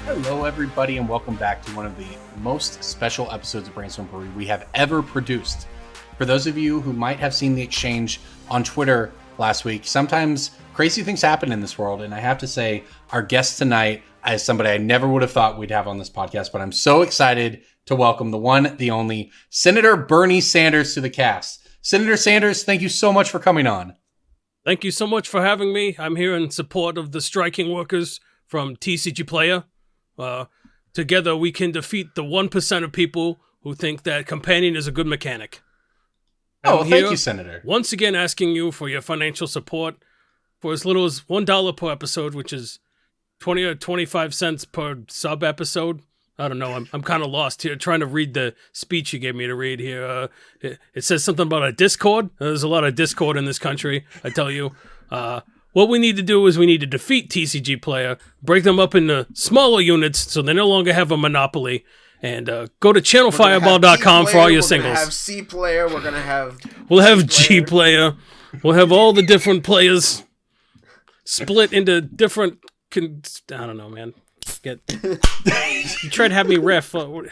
Hello, everybody, and welcome back to one of the most special episodes of Brainstorm Brewery we have ever produced. For those of you who might have seen the exchange on Twitter last week, sometimes crazy things happen in this world, and I have to say, our guest tonight is somebody I never would have thought we'd have on this podcast, but I'm so excited to welcome the one, the only, Senator Bernie Sanders to the cast. Senator Sanders, thank you so much for coming on. Thank you so much for having me. I'm here in support of the striking workers from TCGPlayer. Together we can defeat the 1% of people who think that Companion is a good mechanic. Thank you, Senator. Once again, asking you for your financial support for as little as $1 per episode, which is 20 or 25 cents per sub episode. I don't know. I'm kind of lost here trying to read the speech you gave me to read here. It says something about a Discord. There's a lot of Discord in this country, I tell you. What we need to do is we need to defeat TCGPlayer, break them up into smaller units so they no longer have a monopoly, and go to channelfireball.com for all your singles. We're going to have C-Player, we're going to have... We'll have G-Player. We'll have all the different players split into different... I don't know, man. You try to have me riff. Welcome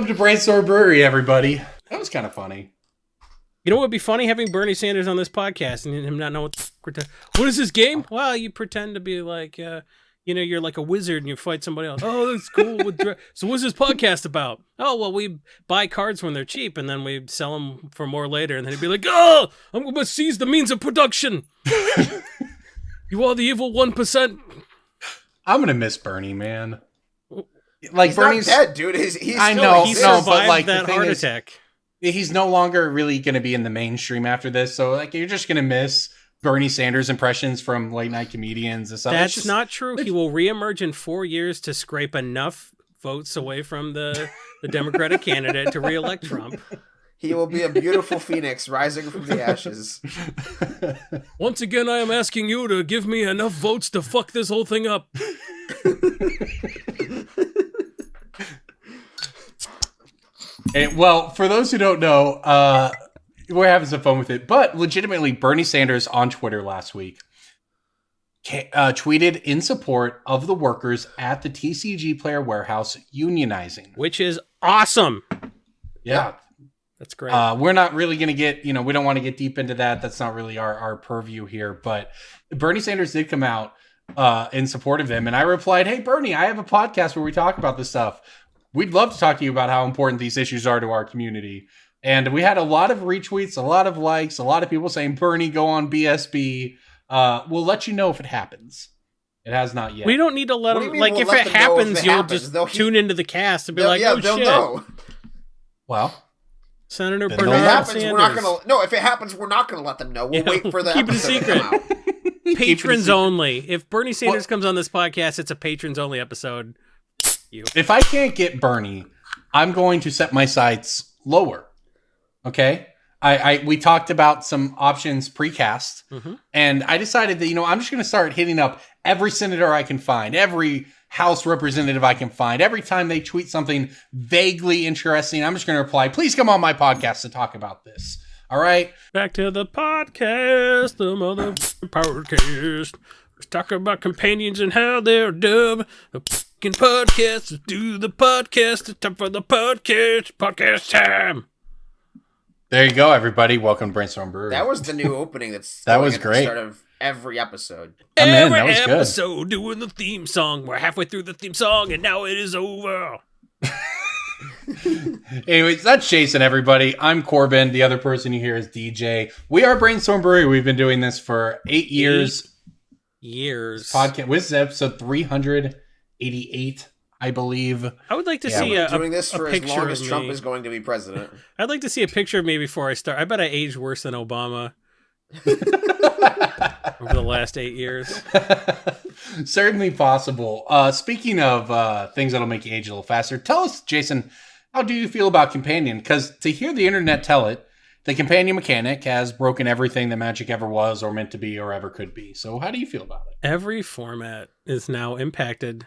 to Brainstorm Brewery, everybody. That was kind of funny. You know what would be funny? Having Bernie Sanders on this podcast and him not know what is this game? Well, you pretend to be like, you're like a wizard and you fight somebody else. Oh, that's cool. So what's this podcast about? Oh, well, we buy cards when they're cheap and then we sell them for more later. And then he'd be like, oh, I'm going to seize the means of production. You are the evil 1%. I'm going to miss Bernie, man. Like, he's Bernie's not dead, dude. He's I know, he no, survived but like that the thing heart is, attack. he's no longer really going to be in the mainstream after this. So like, you're just going to miss Bernie Sanders impressions from late night comedians and stuff. That's not true. He will reemerge in 4 years to scrape enough votes away from the Democratic candidate to reelect Trump. He will be a beautiful phoenix rising from the ashes. Once again, I am asking you to give me enough votes to fuck this whole thing up. Well, for those who don't know, we're having some fun with it. But legitimately, Bernie Sanders on Twitter last week tweeted in support of the workers at the TCGPlayer warehouse unionizing. Which is awesome. Yeah. That's great. We're not really going to get, we don't want to get deep into that. That's not really our purview here. But Bernie Sanders did come out in support of them. And I replied, hey, Bernie, I have a podcast where we talk about this stuff. We'd love to talk to you about how important these issues are to our community. And we had a lot of retweets, a lot of likes, a lot of people saying, Bernie, go on BSB. We'll let you know if it happens. It has not yet. We don't need to let them, like, if it happens, you'll just tune into the cast and be like, oh, they'll shit. know. Well, Senator If Bernie If it happens, Sanders. we're not gonna. No, if it happens, we're not gonna let them know. We'll wait for the keep it a episode to secret. come out. Patrons only. If Bernie Sanders comes on this podcast, it's a patrons only episode. If I can't get Bernie, I'm going to set my sights lower. Okay? We talked about some options precast, and I decided that, I'm just going to start hitting up every senator I can find, every House representative I can find. Every time they tweet something vaguely interesting, I'm just going to reply, please come on my podcast to talk about this. All right? Back to the podcast, the mother podcast. Let's talk about companions and how they're dumb. The fucking podcast. Let's do the podcast. It's time for the podcast. Podcast time. There you go, everybody. Welcome to Brainstorm Brewery. That was the new opening. That was great. At the start of every episode. That was good. Episode doing the theme song. We're halfway through the theme song, and now it is over. Anyways, that's Jason, everybody. I'm Corbin. The other person you hear is DJ. We are Brainstorm Brewery. We've been doing this for 8 years. Podcast. This is episode 388, I believe. I would like to see doing this for as long as Trump me. is going to be president. I'd like to see a picture of me before I start. I bet I aged worse than Obama over the last 8 years. Certainly possible. Speaking of things that'll make you age a little faster, tell us, Jason, how do you feel about Companion? Because to hear the internet tell it, the companion mechanic has broken everything that Magic ever was or meant to be or ever could be. So how do you feel about it? Every format is now impacted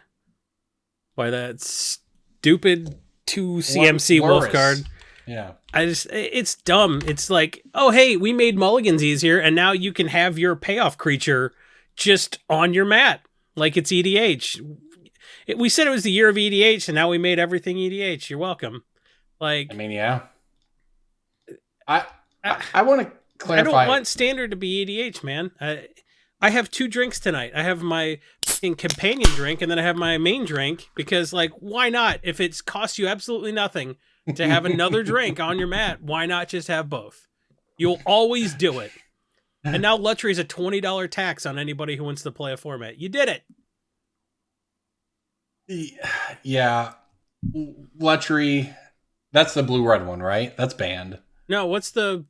by that stupid 2 CMC wolf Luris. card. Yeah. It's dumb. It's like, oh, hey, we made mulligans easier, and now you can have your payoff creature just on your mat, like it's EDH. We said it was the year of EDH, and now we made everything EDH. You're welcome. Like, I mean, yeah. I want to clarify. I don't want standard to be EDH, man. I have 2 drinks tonight. I have my companion drink, and then I have my main drink, because, like, why not? If it's costs you absolutely nothing to have another drink on your mat, why not just have both? You'll always do it. And now Lutry is a $20 tax on anybody who wants to play a format. You did it. Yeah. Lutry, that's the blue-red one, right? That's banned. No, what's the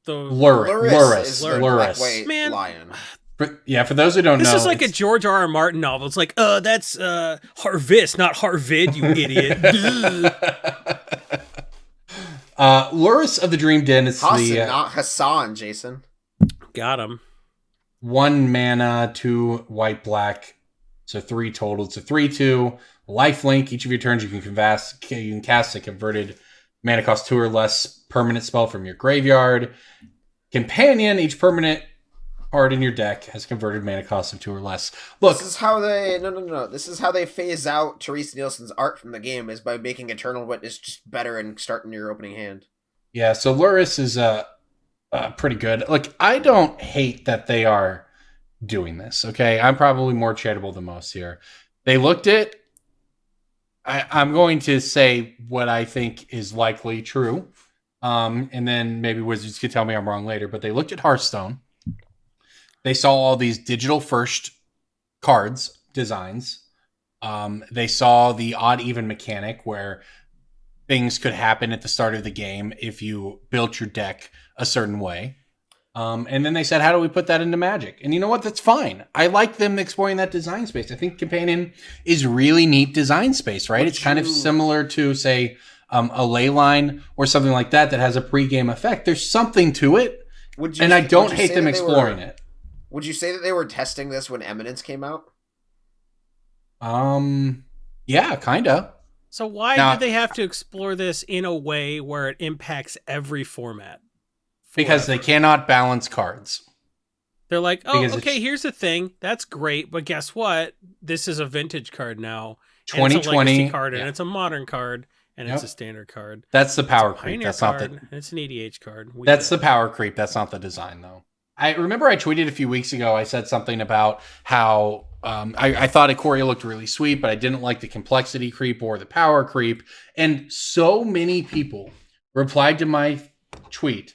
Luris. Luris. Man. Lion. For those who don't know, this is like a George R.R. Martin novel. It's like, that's Harvest, not Harvid, you idiot. Luris of the Dream Den is Hassan, not Hassan, Jason. Got him. 1 mana, 2 white, black. So 3 total. It's a 3/2. Lifelink. Each of your turns you can cast a converted mana cost 2 or less permanent spell from your graveyard. Companion. Each permanent card in your deck has converted mana cost of 2 or less. Look, this is how they This is how they phase out Therese Nielsen's art from the game, is by making Eternal Witness just better and starting your opening hand. Yeah, so Luris is pretty good. Look, I don't hate that they are doing this. Okay, I'm probably more charitable than most here. They looked at. I'm going to say what I think is likely true, and then maybe Wizards could tell me I'm wrong later. But they looked at Hearthstone. They saw all these digital first cards designs. They saw the odd even mechanic where things could happen at the start of the game if you built your deck a certain way. And then they said, how do we put that into Magic? And you know what? That's fine. I like them exploring that design space. I think Companion is really neat design space, right? It's kind of similar to, say, a ley line or something like that has a pregame effect. There's something to it. And I don't hate them exploring it. Would you say that they were testing this when Eminence came out? Yeah, kind of. So why did they have to explore this in a way where it impacts every format? Because they cannot balance cards. They're like, okay, here's the thing. That's great, but guess what? This is a vintage card now. 2020 it's a legacy card, and it's a modern card, and it's a standard card. That's the power creep. That's not it's an EDH card. That's the power creep. That's not the design, though. I remember I tweeted a few weeks ago. I said something about how I thought Ikoria looked really sweet, but I didn't like the complexity creep or the power creep. And so many people replied to my tweet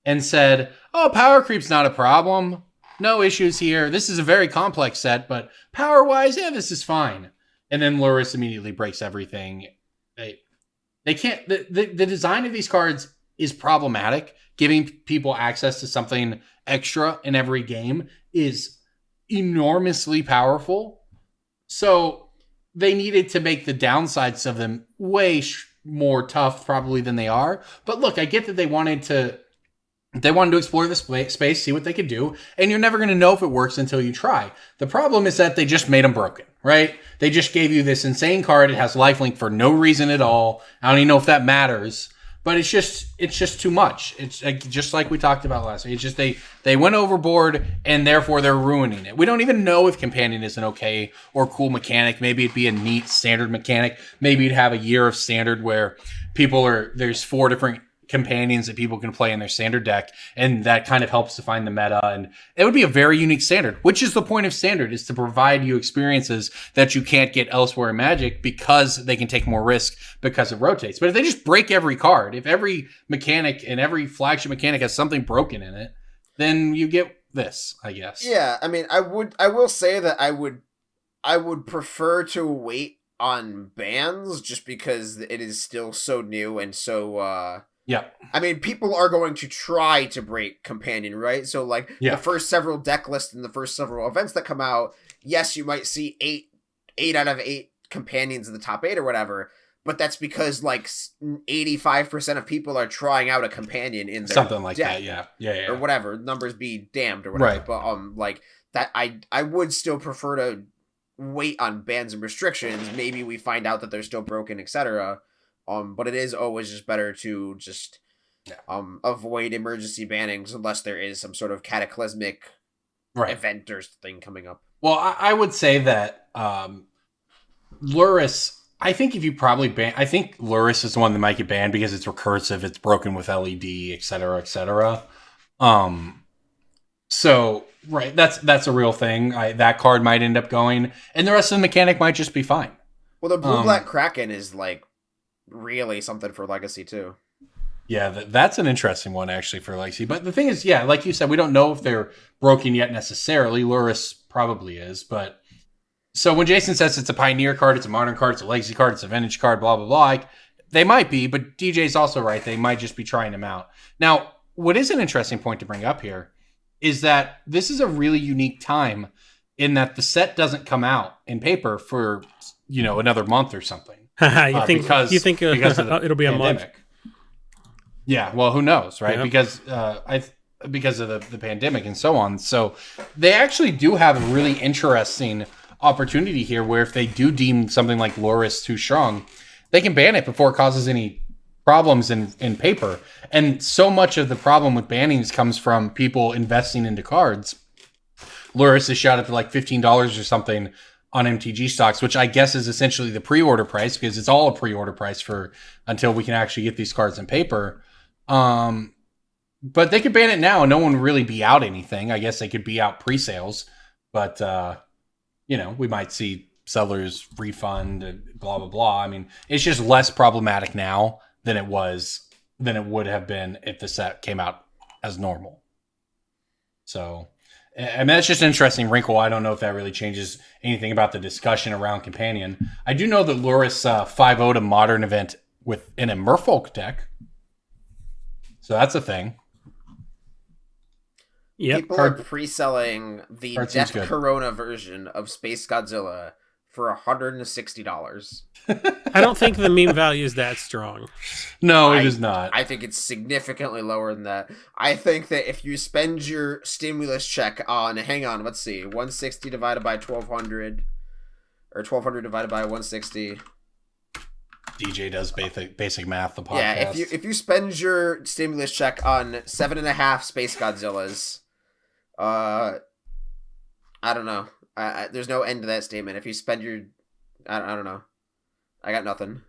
and said, "Oh, power creep's not a problem. No issues here. This is a very complex set, but power-wise, yeah, this is fine." And then Luris immediately breaks everything. They can't. The design of these cards is problematic. Giving people access to something extra in every game is enormously powerful. So they needed to make the downsides of them way more tough probably than they are. But look, I get that they wanted to explore the space, see what they could do, and you're never going to know if it works until you try. The problem is that they just made them broken, right? They just gave you this insane card. It has lifelink for no reason at all. I don't even know if that matters. But it's just too much. It's just like we talked about last week. It's just they went overboard, and therefore they're ruining it. We don't even know if Companion is an okay or cool mechanic. Maybe it'd be a neat standard mechanic. Maybe you'd have a year of standard where there's 4 different companions that people can play in their standard deck, and that kind of helps define the meta. And it would be a very unique standard, which is the point of standard, is to provide you experiences that you can't get elsewhere in Magic because they can take more risk because it rotates. But if they just break every card, if every mechanic and every flagship mechanic has something broken in it, then you get this, I guess. Yeah, I mean, I will say that I would prefer to wait on bans just because it is still so new and so yeah. I mean, people are going to try to break Companion, right? So, like, the first several deck lists and the first several events that come out, yes, you might see 8 out of 8 Companions in the top 8 or whatever, but that's because like 85% of people are trying out a companion in their something like deck, that. Yeah. or whatever, numbers be damned or whatever. Right. But like that, I would still prefer to wait on bans and restrictions. Maybe we find out that they're still broken, etc. But it is always just better to just avoid emergency bannings unless there is some sort of cataclysmic event or thing coming up. Well, I would say that Luris, I think if you probably ban, I think Luris is the one that might get banned because it's recursive, it's broken with LED, etc., etc. So right, that's a real thing. That card might end up going, and the rest of the mechanic might just be fine. Well, the Blue-Black Kraken is like really something for Legacy too. Yeah, that's an interesting one actually for Legacy. But the thing is, yeah, like you said, we don't know if they're broken yet necessarily. Luris probably is, but so when Jason says it's a Pioneer card, it's a Modern card, it's a Legacy card, it's a Vintage card, blah blah blah, like, they might be, but DJ's also right. They might just be trying them out. Now, what is an interesting point to bring up here is that this is a really unique time in that the set doesn't come out in paper for another month or something. You think it'll be a month? Yeah, well, who knows, right? Yeah. Because of the pandemic and so on. So they actually do have a really interesting opportunity here where if they do deem something like Luris too strong, they can ban it before it causes any problems in paper. And so much of the problem with bannings comes from people investing into cards. Luris is shot up to like $15 or something on MTG stocks, which I guess is essentially the pre-order price because it's all a pre-order price for until we can actually get these cards in paper. But they could ban it now and no one would really be out anything. I guess they could be out pre-sales, but we might see sellers refund and blah blah blah. I mean, it's just less problematic now than it would have been if the set came out as normal. So, I mean, that's just an interesting wrinkle. I don't know if that really changes anything about the discussion around Companion. I do know that Luris 5-0'd a Modern event in a Merfolk deck. So that's a thing. Yep. People are pre-selling the Death Corona version of Space Godzilla for $160. I don't think the meme value is that strong. No, it is not. I think it's significantly lower than that. I think that if you spend your stimulus check on, let's see, 160 divided by 1200, or 1200 divided by 160. DJ does basic math. The podcast. Yeah, if you spend your stimulus check on 7.5 Space Godzillas, I don't know. There's no end to that statement. If you spend your, I don't know. I got nothing.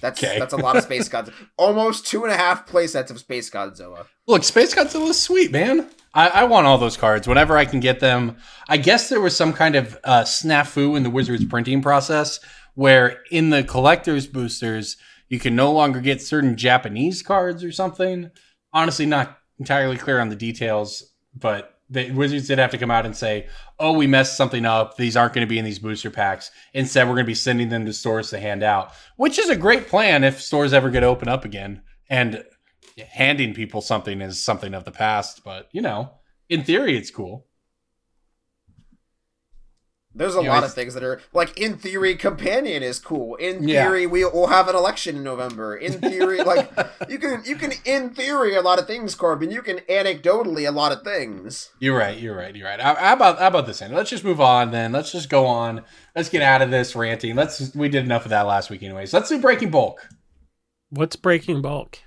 That's a lot of Space Godzilla. Almost 2.5 playsets of Space Godzilla. Look, Space Godzilla is sweet, man. I want all those cards whenever I can get them. I guess there was some kind of snafu in the Wizards printing process where in the collector's boosters, you can no longer get certain Japanese cards or something. Honestly, not entirely clear on the details, but the Wizards did have to come out and say, oh, we messed something up. These aren't going to be in these booster packs. Instead, we're going to be sending them to stores to hand out, which is a great plan if stores ever get to open up again. And handing people something is something of the past, but, in theory, it's cool. There's a lot of things that are, like, in theory, Companion is cool. In theory, we'll have an election in November. In theory, like, you can, in theory, a lot of things, Corbin. You can anecdotally a lot of things. You're right. How about this, Andy? Let's just move on, then. Let's just go on. Let's get out of this ranting. We did enough of that last week anyways. Let's do Breaking Bulk. What's Breaking Bulk?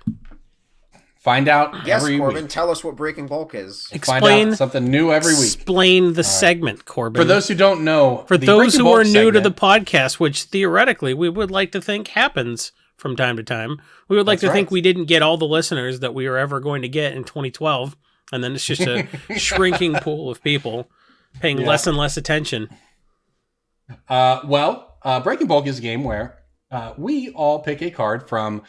Find out every Corbin, week. tell us what Breaking Bulk is. Find out something new every week. Explain the segment, Corbin. For those who don't know, for those who are new to the podcast, which theoretically we would like to think happens from time to time, we would like to think we didn't get all the listeners that we are ever going to get in 2012, and then it's just a shrinking pool of people paying less and less attention. Breaking Bulk is a game where we all pick a card from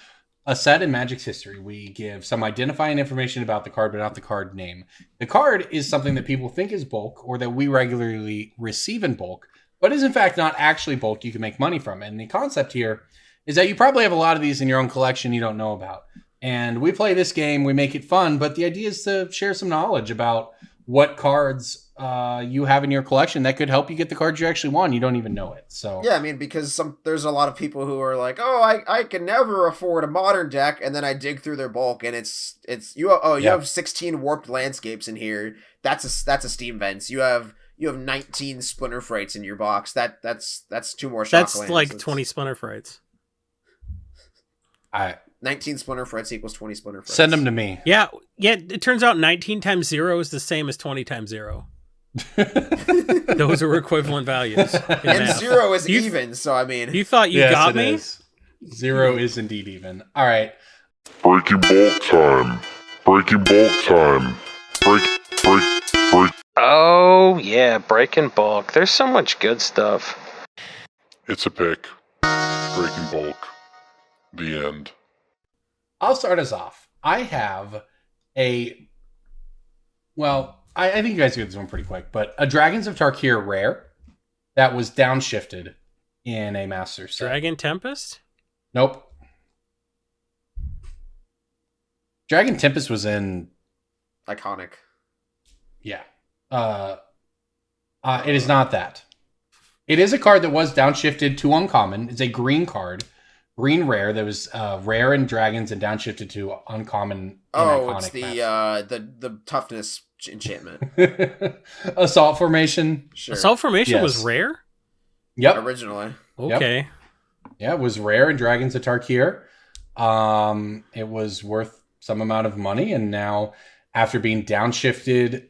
a set in Magic's history. We give some identifying information about the card, but not the card name. The card is something that people think is bulk or that we regularly receive in bulk, but is in fact not actually bulk you can make money from. And the concept here is that you probably have a lot of these in your own collection you don't know about. And we play this game, we make it fun, but the idea is to share some knowledge about what cards you have in your collection that could help you get the cards you actually want. You don't even know it. So yeah, I mean, because there's a lot of people who are like, oh, I can never afford a modern deck, and then I dig through their bulk, and you have 16 warped landscapes in here. That's a steam vents. You have 19 splinter frights in your box. That's 2 more shock lands. That's like 20 splinter frights. 19 splinter frights equals 20 splinter frights. Send them to me. Yeah. It turns out 19 times 0 is the same as 20 times 0. Those are equivalent values. And math. 0 is even, so I mean... You thought you got me? Is. 0 is indeed even. All right. Breaking bulk time. Breaking bulk time. Break. Oh, yeah, breaking bulk. There's so much good stuff. It's a pick. Breaking bulk. The end. I'll start us off. I have I think you guys get this one pretty quick, but a Dragons of Tarkir rare that was downshifted in a master set. Dragon Tempest? Nope. Dragon Tempest was in... Iconic. Yeah. It is not that. It is a card that was downshifted to uncommon. It's a green card. Green rare that was rare in Dragons and downshifted to uncommon. Oh, it's the toughness enchantment. Assault Formation. Sure. Assault Formation was rare? Yep. Originally. Okay. Yep. Yeah, it was rare in Dragons of Tarkir. It was worth some amount of money, and now after being downshifted,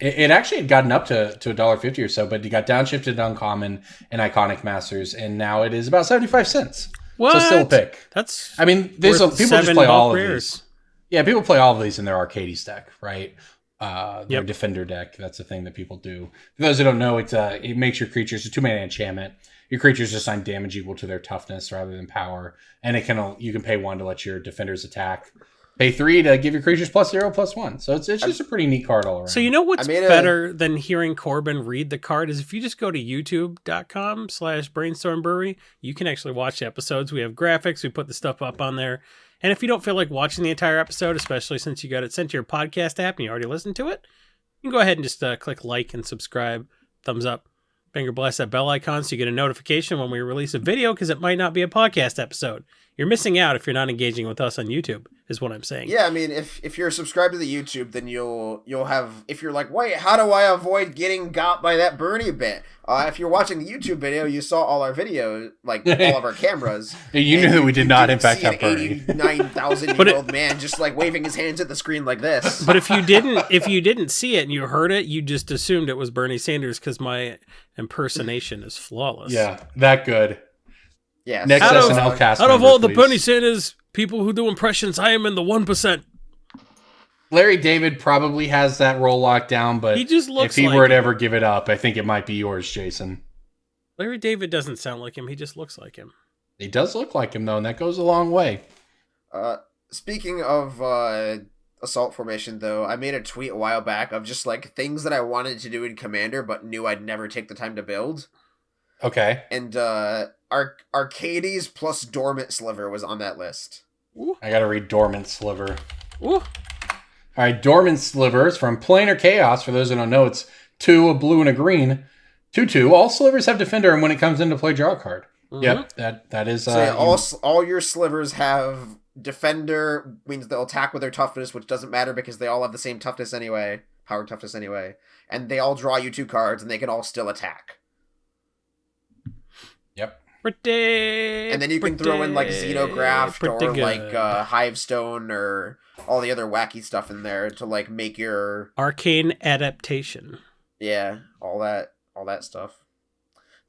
it actually had gotten up to $1.50 or so, but it got downshifted to uncommon and iconic masters, and now it is about 75 cents. What? So still a pick. That's people just play all of these. Yeah, people play all of these in their Arcades deck, right? Their Defender deck. That's the thing that people do. For those who don't know, it makes your creatures a 2-mana enchantment. Your creatures assign damage equal to their toughness rather than power, and you can pay 1 to let your defenders attack. Pay 3 to give your creatures +0/+1. So it's just a pretty neat card all around. So you know what's better than hearing Corbin read the card is if you just go to youtube.com/Brainstorm Brewery, you can actually watch the episodes. We have graphics. We put the stuff up on there. And if you don't feel like watching the entire episode, especially since you got it sent to your podcast app and you already listened to it, you can go ahead and just click like and subscribe, thumbs up, finger blast that bell icon so you get a notification when we release a video, because it might not be a podcast episode. You're missing out if you're not engaging with us on YouTube, is what I'm saying. Yeah, I mean, if you're subscribed to the YouTube, then you'll have, if you're like, wait, how do I avoid getting got by that Bernie bit? If you're watching the YouTube video, you saw all our videos, like all of our cameras. You knew that we did not, in fact, have Bernie. 89,000-year-old man just like waving his hands at the screen like this. But if you didn't see it and you heard it, you just assumed it was Bernie Sanders because my impersonation is flawless. Yeah, that good. Yeah. Next SNL cast out of member, all the please. Bernie Sanders people who do impressions, I am in the 1%. Larry David probably has that role locked down, but he just looks if he like were to him. ever give it up, I think it might be yours, Jason. Larry David doesn't sound like him. He just looks like him. He does look like him, though, and that goes a long way. Speaking of Assault Formation, though, I made a tweet a while back of just like things that I wanted to do in Commander but knew I'd never take the time to build. Okay. And Arcades plus Dormant Sliver was on that list. Ooh. I gotta read Dormant Sliver. Ooh. All right, Dormant Slivers from Planar Chaos. For those who don't know, it's 2, a blue, and a green. 2/2. All slivers have Defender, and when it comes into play, draw a card. Mm-hmm. Yep, that is. So yeah, all your slivers have Defender, means they'll attack with their toughness, which doesn't matter because they all have the same toughness anyway, power toughness anyway, and they all draw you 2 cards, and they can all still attack. Yep. And then you can throw in like Xenographed or like Hivestone or all the other wacky stuff in there to like make your Arcane Adaptation. Yeah, all that stuff.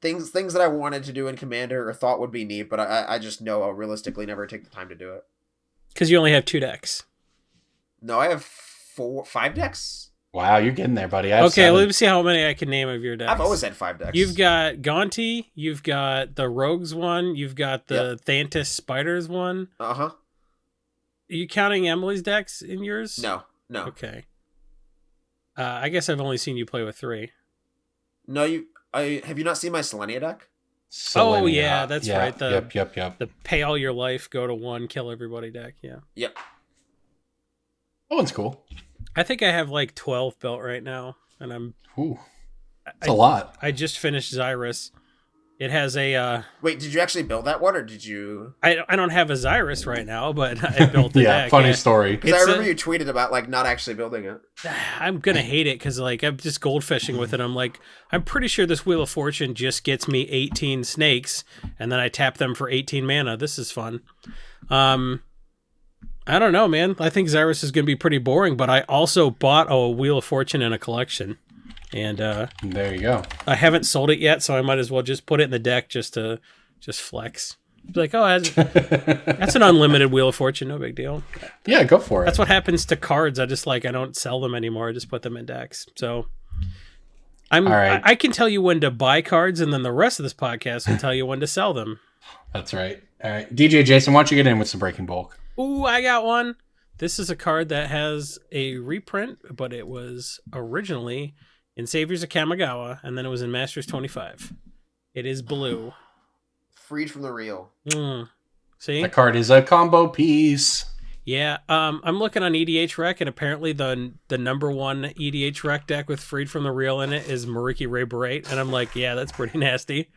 Things that I wanted to do in Commander or thought would be neat, but I just know I'll realistically never take the time to do it. Because you only have 2 decks. No, I have 5 decks. Wow, you're getting there, buddy. I have Okay, 7. let me see how many I can name of your decks. I've always had 5 decks. You've got Gaunty, you've got the Rogues one, you've got the Thantis Spiders one. Uh-huh. Are you counting Emily's decks in yours? No. Okay. I guess I've only seen you play with 3. No, have you not seen my Selenia deck? Selenia. Oh, yeah, that's right. Yep. The pay all your life, go to 1, kill everybody deck, yeah. Yep. That one's cool. I think I have like 12 built right now. and Ooh, it's a lot. I just finished Xyrus. It has a Wait, did you actually build that one, or did you? I don't have a Xyrus right now, but I built the deck. Funny story. Because I remember you tweeted about like not actually building it. I'm gonna hate it because like I'm just goldfishing with it. I'm like, I'm pretty sure this Wheel of Fortune just gets me 18 snakes, and then I tap them for 18 mana. This is fun. I don't know, man. I think Xyrus is gonna be pretty boring, but I also bought a Wheel of Fortune in a collection. And there you go. I haven't sold it yet, so I might as well just put it in the deck just to flex. Be like, oh, that's an unlimited Wheel of Fortune, no big deal. Yeah, go for it. That's what happens to cards. I don't sell them anymore. I just put them in decks. So all right. I can tell you when to buy cards, and then the rest of this podcast will tell you when to sell them. That's right. All right, DJ Jason, why don't you get in with some Breaking Bulk? Ooh, I got one. This is a card that has a reprint, but it was originally in Saviors of Kamigawa, and then it was in Masters 25. It is blue. Freed from the Real. See? The card is a combo piece. Yeah, I'm looking on EDH Rec, and apparently the number one EDH Rec deck with Freed from the Real in it is Mariki Ray Berate, and I'm like, yeah, that's pretty nasty.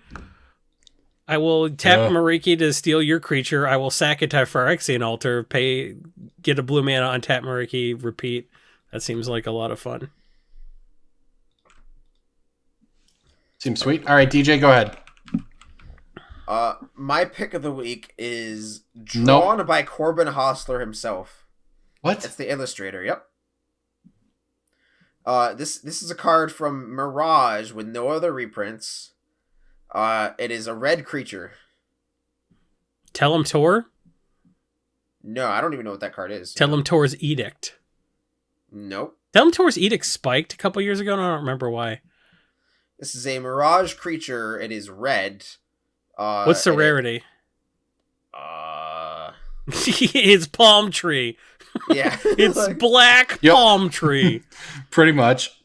I will tap Mariki to steal your creature. I will sack it to Phyrexian Altar, get a blue mana, untap Mariki, repeat. That seems like a lot of fun. Seems sweet. All right, DJ, go ahead. My pick of the week is drawn by Corbin Hostler himself. What? It's the illustrator. Yep. This is a card from Mirage with no other reprints. It is a red creature. Tell him Tor? No, I don't even know what that card is. Tell him Tor's Edict. Nope. Tell him Tor's Edict spiked a couple years ago, and I don't remember why. This is a Mirage creature. It is red. What's the rarity? It's palm tree. Yeah. It's like, black palm tree. Pretty much.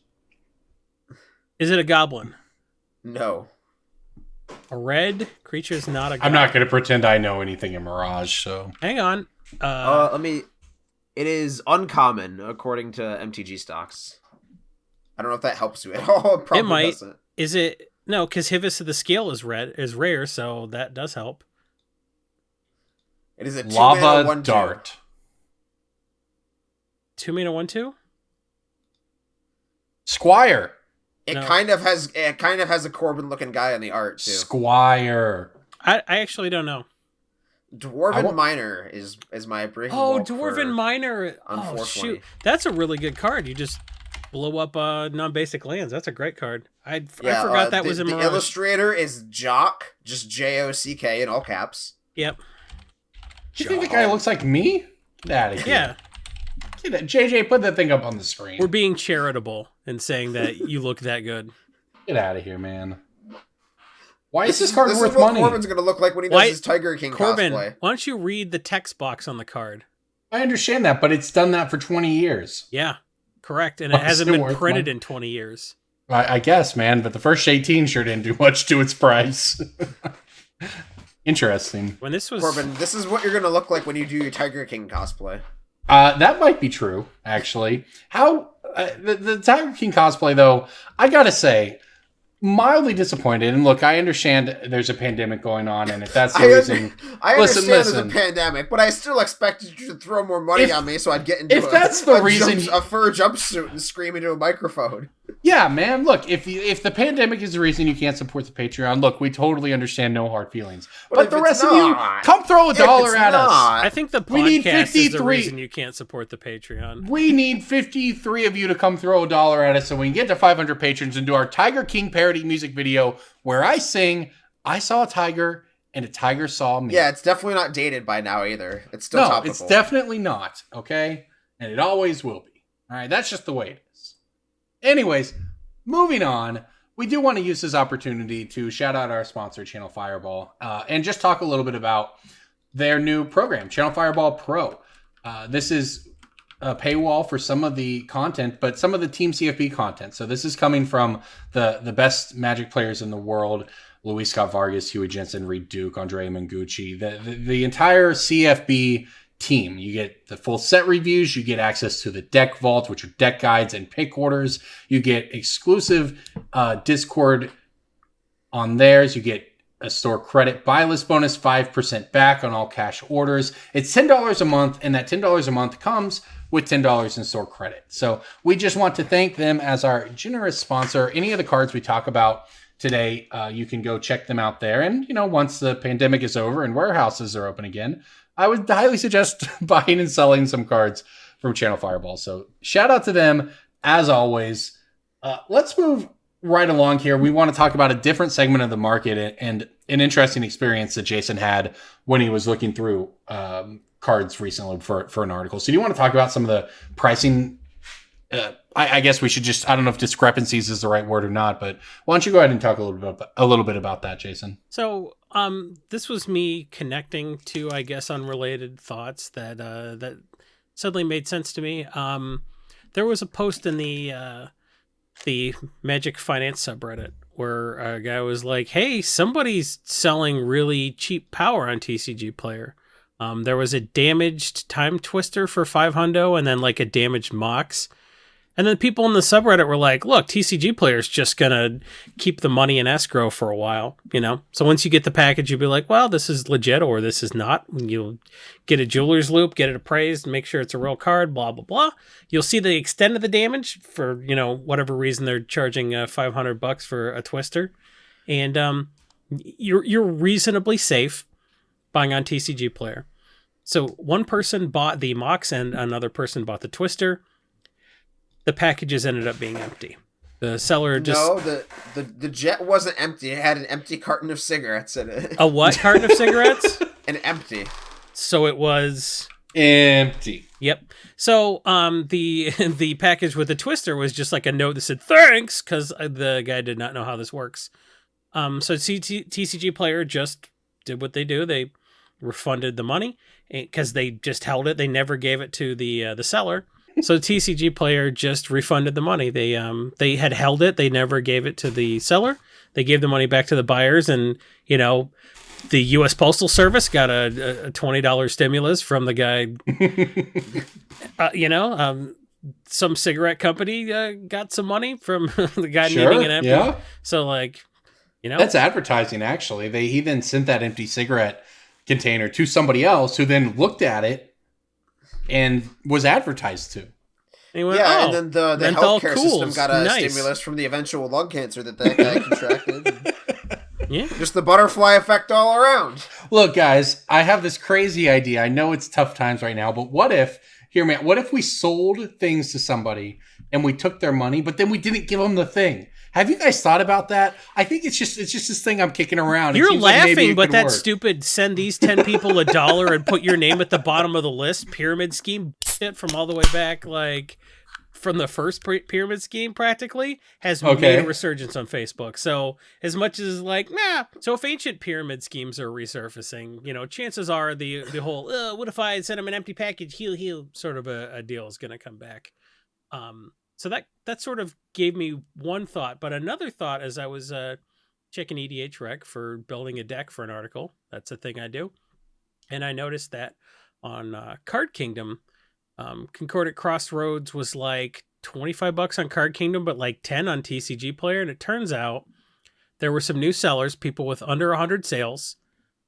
Is it a goblin? No. A red creature is not a goblin. I'm not going to pretend I know anything in Mirage, so. Hang on. It is uncommon according to MTG stocks. I don't know if that helps you at all. Probably it might. Doesn't. Is it? No, because Hivus of the Scale is rare, so that does help. It is a 2 Lava mana 1/2. Dart. 2 mana 1/2? Squire. It kind of has a Corbin looking guy in the art too. Squire. I actually don't know. Dwarven Miner is my breaking. Dwarven Miner. Oh shoot, that's a really good card. You just blow up non-basic lands. That's a great card. I forgot that was in Mirage. The illustrator is Jock, just Jock in all caps. Yep. Do you think the guy looks like me? Get out of here. Yeah. JJ, put that thing up on the screen. We're being charitable and saying that you look that good. Get out of here, man. Why is this card worth money? Corbin's going to look like when he does his Tiger King Corbin, cosplay. Why don't you read the text box on the card? I understand that, but it's done that for 20 years. Yeah, correct. And it hasn't been printed in 20 years. I guess, man, but the first 18 sure didn't do much to its price. Interesting. When this was Corbin, this is what you're going to look like when you do your Tiger King cosplay. That might be true, actually. How the Tiger King cosplay, though, I gotta say, mildly disappointed. And look, I understand there's a pandemic going on, and if that's the reason, I understand there's a pandemic, but I still expected you to throw more money on me so I'd get into a fur jumpsuit and scream into a microphone. Yeah, man. Look, if the pandemic is the reason you can't support the Patreon, look, we totally understand, no hard feelings. But the rest of you, come throw a dollar at us. I think the podcast is the reason you can't support the Patreon. We need 53 of you to come throw a dollar at us so we can get to 500 patrons and do our Tiger King parody music video where I sing, I saw a tiger and a tiger saw me. Yeah, it's definitely not dated by now either. It's still topical. No, it's definitely not, okay? And it always will be. All right, that's just the way it is. Anyways, moving on, we do want to use this opportunity to shout out our sponsor, Channel Fireball, and just talk a little bit about their new program, Channel Fireball Pro. This is a paywall for some of the content, but some of the Team CFB content. So this is coming from the best Magic players in the world, Luis Scott Vargas, Huey Jensen, Reed Duke, Andre Mangucci, the entire CFB team. You get the full set reviews, you get access to the deck vault, which are deck guides and pick orders. You get exclusive Discord on theirs. You get a store credit buy list bonus, 5% back on all cash orders. It's $10 a month, and that $10 a month comes with $10 in store credit. So we just want to thank them as our generous sponsor. Any of the cards we talk about today, you can go check them out there. And, once the pandemic is over and warehouses are open again, I would highly suggest buying and selling some cards from Channel Fireball. So shout out to them as always. Let's move right along here. We want to talk about a different segment of the market and an interesting experience that Jason had when he was looking through cards recently for an article. So do you want to talk about some of the pricing? I guess we should I don't know if discrepancies is the right word or not, but why don't you go ahead and talk a little bit about that, Jason? So this was me connecting to, I guess, unrelated thoughts that suddenly made sense to me. There was a post in the Magic Finance subreddit where a guy was like, hey, somebody's selling really cheap power on TCGPlayer. There was a damaged Time Twister for $500 and then like a damaged Mox. And then people in the subreddit were like, look, TCGPlayer's just going to keep the money in escrow for a while, So once you get the package, you'll be like, well, this is legit or this is not. You'll get a jeweler's loop, get it appraised, make sure it's a real card, blah, blah, blah. You'll see the extent of the damage for, whatever reason they're charging $500 for a Twister. And you're reasonably safe buying on TCGPlayer. So one person bought the Mox and another person bought the Twister. The packages ended up being empty. The seller just... No, the jet wasn't empty. It had an empty carton of cigarettes in it. A what carton of cigarettes? An empty. So it was... Empty. Yep. So the package with the Twister was just like a note that said, thanks, because the guy did not know how this works. So TCGPlayer just did what they do. They refunded the money because they just held it. They never gave it to the seller. So TCGPlayer just refunded the money. They had held it. They never gave it to the seller. They gave the money back to the buyers, and the U.S. Postal Service got a $20 stimulus from the guy. Some cigarette company got some money from the guy needing an empty. Yeah. So that's advertising. Actually, he then sent that empty cigarette container to somebody else who then looked at it and was advertised to. And went, and then the healthcare system got a stimulus from the eventual lung cancer that guy contracted. Yeah. Just the butterfly effect all around. Look, guys, I have this crazy idea. I know it's tough times right now, but what if we sold things to somebody and we took their money, but then we didn't give them the thing? Have you guys thought about that? I think it's just this thing I'm kicking around. You're laughing, but that stupid send these 10 people $1 and put your name at the bottom of the list pyramid scheme shit from all the way back, like from the first pyramid scheme practically has made a resurgence on Facebook. So as much as so if ancient pyramid schemes are resurfacing, chances are the whole, what if I send them an empty package, heal sort of a deal is going to come back. So that sort of gave me one thought, but another thought as I was checking EDH Rec for building a deck for an article. That's a thing I do. And I noticed that on Card Kingdom, Concordant Crossroads was like $25 on Card Kingdom, but like 10 on TCGPlayer. And it turns out there were some new sellers, people with under 100 sales,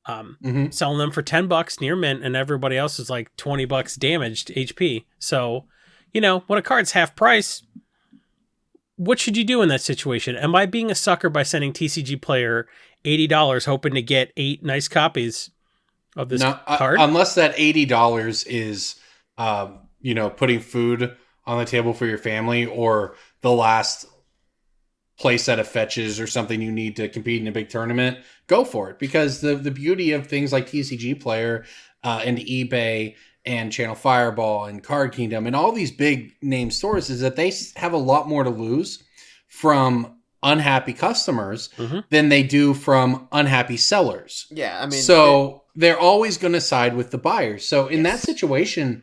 selling them for $10 near mint, and everybody else is like $20 damaged HP. So, when a card's half price, what should you do in that situation? Am I being a sucker by sending TCGPlayer $80 hoping to get 8 nice copies of this card? Unless that $80 is, putting food on the table for your family or the last play set of fetches or something you need to compete in a big tournament, go for it. Because the beauty of things like TCGPlayer and eBay and Channel Fireball and Card Kingdom and all these big name stores is that they have a lot more to lose from unhappy customers than they do from unhappy sellers. Yeah, I mean... So they're always going to side with the buyers. So in that situation,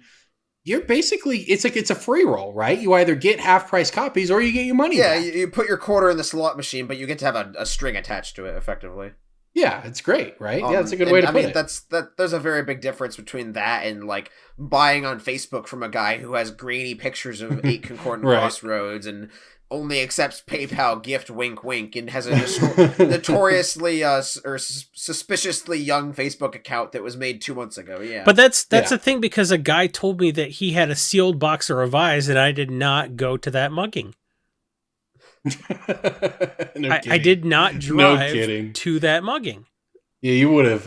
you're basically... It's a free roll, right? You either get half-price copies or you get your money back. Yeah, you put your quarter in the slot machine, but you get to have a string attached to it, effectively. Yeah, it's great, right? Yeah, that's a good way to put it. There's a very big difference between that and like buying on Facebook from a guy who has grainy pictures of 8 concordant Right. crossroads and only accepts PayPal gift, wink, wink, and has a notoriously or suspiciously young Facebook account that was made 2 months ago. Yeah, But that's the thing, because a guy told me that he had a sealed box of Revise, and I did not go to that mugging. I did not drive to that mugging. Yeah, you would have.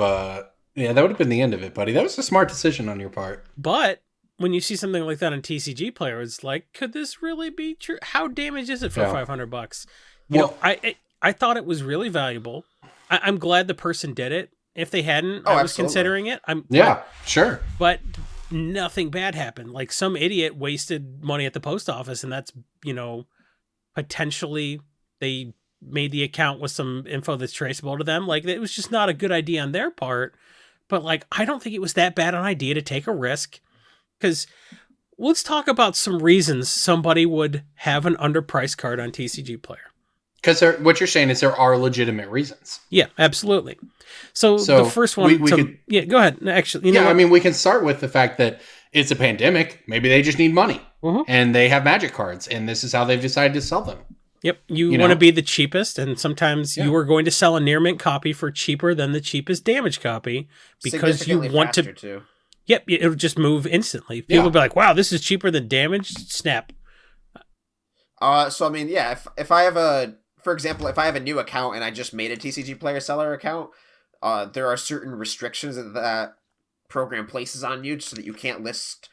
Yeah, that would have been the end of it, buddy. That was a smart decision on your part. But when you see something like that on TCGPlayer, it's like, could this really be true? How damaged is it for $500? Well, I thought it was really valuable. I'm glad the person did it. If they hadn't, I was considering it. Sure. But nothing bad happened. Like, some idiot wasted money at the post office, and that's, potentially they made the account with some info that's traceable to them. Like, it was just not a good idea on their part. But like, I don't think it was that bad an idea to take a risk. Because let's talk about some reasons somebody would have an underpriced card on TCGPlayer. Because what you're saying is there are legitimate reasons. Yeah, absolutely. So the first one, go ahead. Actually, we can start with the fact that it's a pandemic. Maybe they just need money, and they have Magic cards, and this is how they've decided to sell them. Yep, you want to be the cheapest, and sometimes you are going to sell a near mint copy for cheaper than the cheapest damaged copy because you want to. Too. Yep, it'll just move instantly. People will be like, "Wow, this is cheaper than damaged." Snap. So I mean, yeah, if I have for example, if I have a new account and I just made a TCGPlayer seller account, there are certain restrictions that program places on you so that you can't list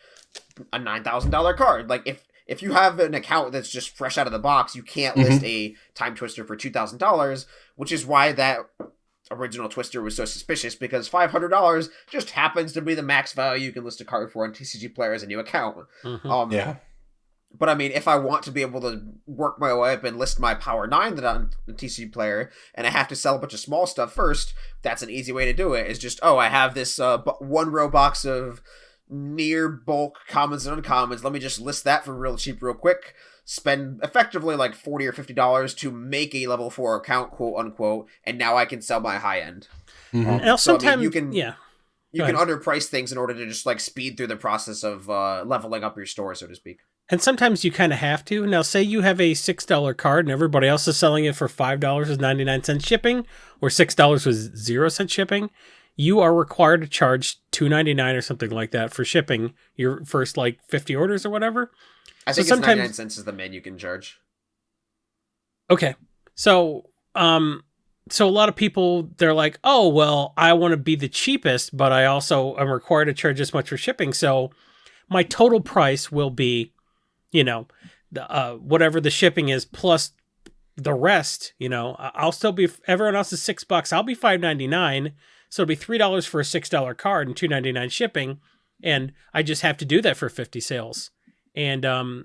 a $9,000 card. Like if you have an account that's just fresh out of the box, you can't list a Time Twister for $2,000, which is why that original Twister was so suspicious, because $500 just happens to be the max value you can list a card for on TCGPlayer as a new account. But I mean, if I want to be able to work my way up and list my Power 9 that on the TCGPlayer, and I have to sell a bunch of small stuff first, that's an easy way to do it. Is just, I have this one row box of near bulk commons and uncommons. Let me just list that for real cheap real quick. Spend effectively like $40 or $50 to make a level 4 account, quote unquote, and now I can sell my high end. Now, sometimes you can underprice things in order to just like speed through the process of leveling up your store, so to speak. And sometimes you kind of have to. Now, say you have a $6 card and everybody else is selling it for $5.99 shipping, or $6 with 0 cent shipping. You are required to charge $2.99 or something like that for shipping your first like 50 orders or whatever. I think it's 99 cents is the min you can charge. Okay. So a lot of people, they're like, oh, well, I want to be the cheapest, but I also am required to charge this much for shipping. So my total price will be, whatever the shipping is plus the rest. I'll still be, everyone else is $6. I'll be $5.99. So it'll be $3 for a $6 card and $2.99 shipping. And I just have to do that for 50 sales. And